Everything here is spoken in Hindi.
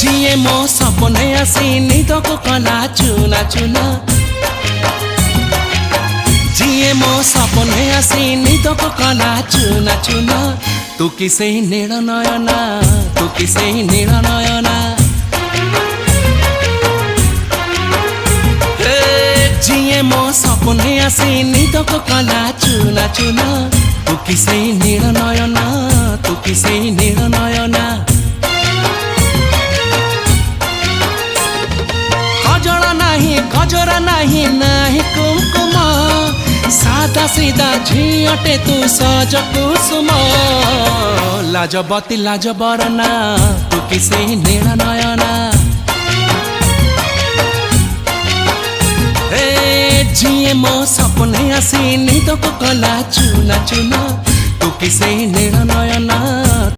जिए मो सपने आसी निदको कला चुना चुना जिए मो सपने आसी निदको कला चुना चुना तू किसे नील नयना तू किसे नील नयना जिए मो सपने आसी निदको कला चुना चुना तू किसे नील नयना तू किसे नील नयना गजरा नहीं नहीं कुमकुम सादा सीधा झीटे तू सज कुसुम लाजबती लाज बरना तू किसे नील नयना जिए मो सपने आसी निदको कला चुना चुना तू किसे नील नयना।